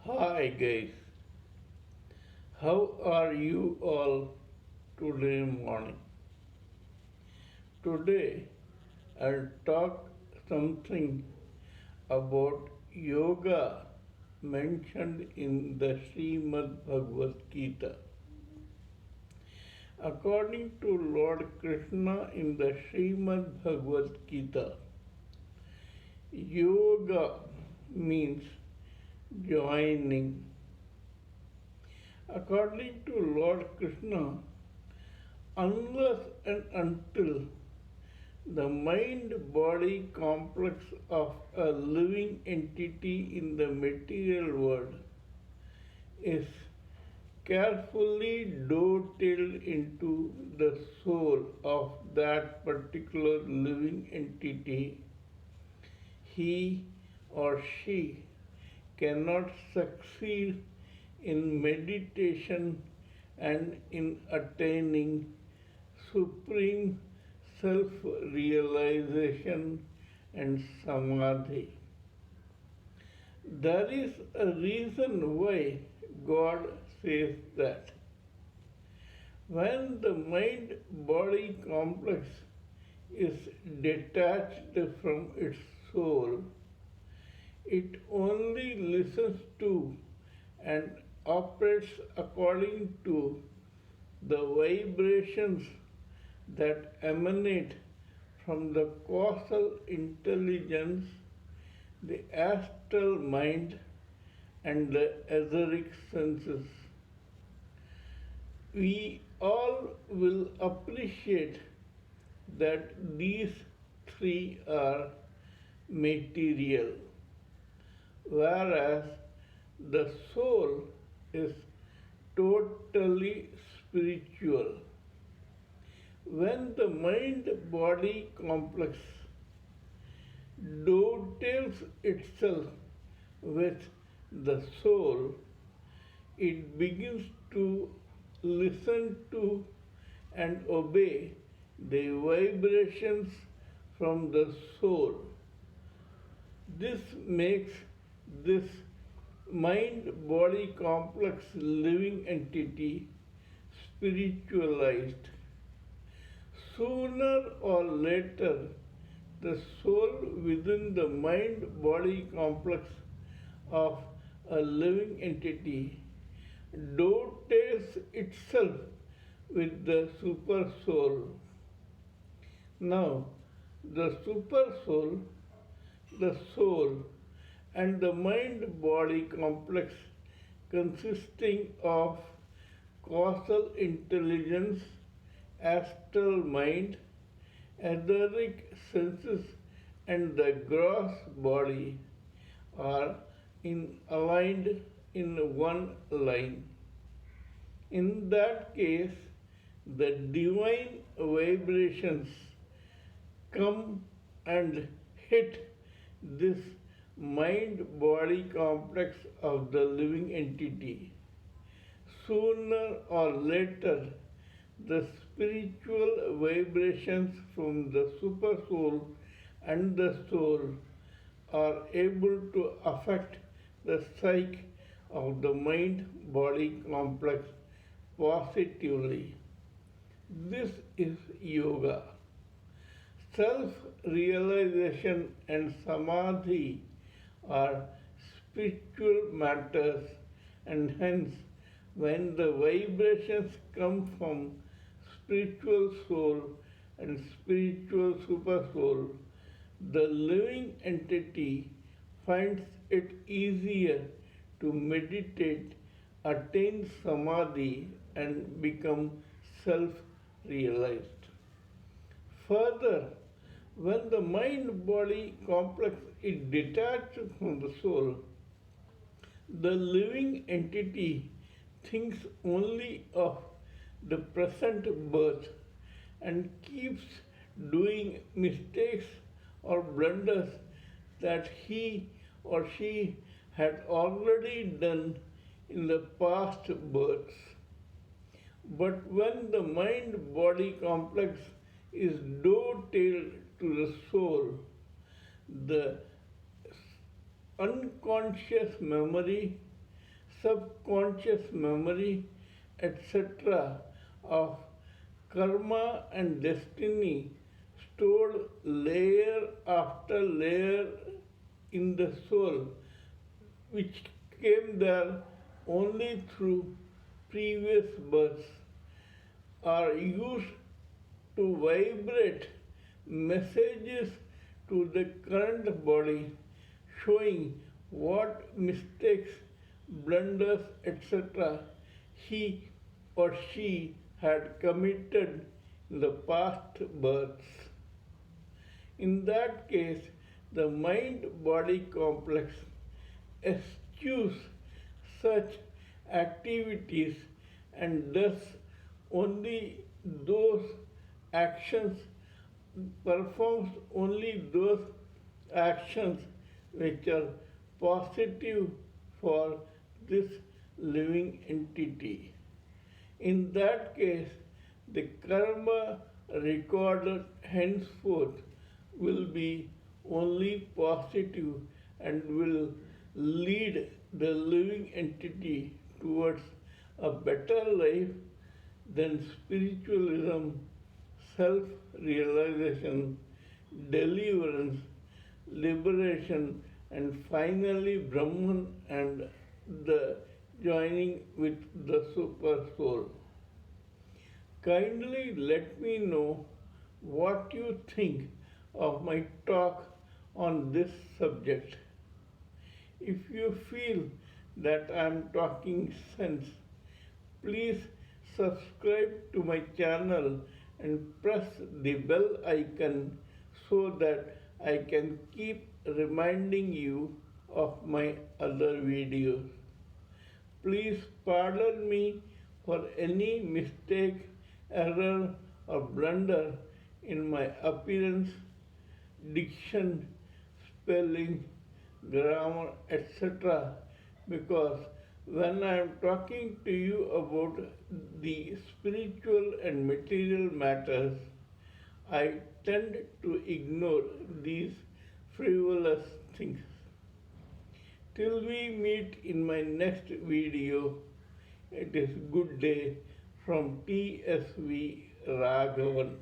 Hi guys, how are you all today morning? Today I'll talk something about yoga mentioned in the Srimad Bhagavad Gita. According to Lord Krishna in the Srimad Bhagavad Gita, yoga means joining. According to Lord Krishna, unless and until the mind body complex of a living entity in the material world is carefully dovetailed into the soul of that particular living entity, he or she cannot succeed in meditation and in attaining supreme self realization and samadhi. There is a reason why God says that. When the mind body complex is detached from its soul, it only listens to and operates according to the vibrations that emanate from the causal intelligence, the astral mind, and the etheric senses. We all will appreciate that these three are material, whereas the soul is totally spiritual. When the mind body complex dovetails itself with the soul, it begins to listen to and obey the vibrations from the soul. This makes this mind body complex living entity spiritualized. Sooner or later, the soul within the mind body complex of a living entity dovetails itself with the super soul. Now, the super soul, the soul, and the mind body complex consisting of causal intelligence, astral mind, etheric senses, and the gross body are aligned in one line. In that case, the divine vibrations come and hit this mind body complex of the living entity. Sooner or later, the spiritual vibrations from the super soul and the soul are able to affect the psyche of the mind body complex positively. This is yoga. Self realization and samadhi are spiritual matters, and hence, when the vibrations come from spiritual soul and spiritual super soul, the living entity finds it easier to meditate, attain samadhi, and become self realized. Further, when the mind body complex is detached from the soul, the living entity thinks only of the present birth and keeps doing mistakes or blunders that he or she had already done in the past births. But when the mind body complex is dovetailed to the soul, the unconscious memory, subconscious memory, etc. of karma and destiny stored layer after layer in the soul, which came there only through previous births, are used to vibrate messages to the current body showing what mistakes, blunders, etc. he or she had committed in the past births. In that case, the mind body complex eschews such activities and does only those actions, performs only those actions which are positive for this living entity. In that case, the karma recorded henceforth will be only positive and will lead the living entity towards a better life than spiritualism, self realization, deliverance, liberation, and finally Brahman and the joining with the super soul. Kindly let me know what you think of my talk on this subject. If you feel that I am talking sense, please subscribe to my channel and press the bell icon so that I can keep reminding you of my other videos. Please pardon me for any mistake, error, or blunder in my appearance, diction, spelling, grammar, etc. because when I am talking to you about the spiritual and material matters, I tend to ignore these frivolous things. Till we meet in my next video, it is good day from TSV Raghavan.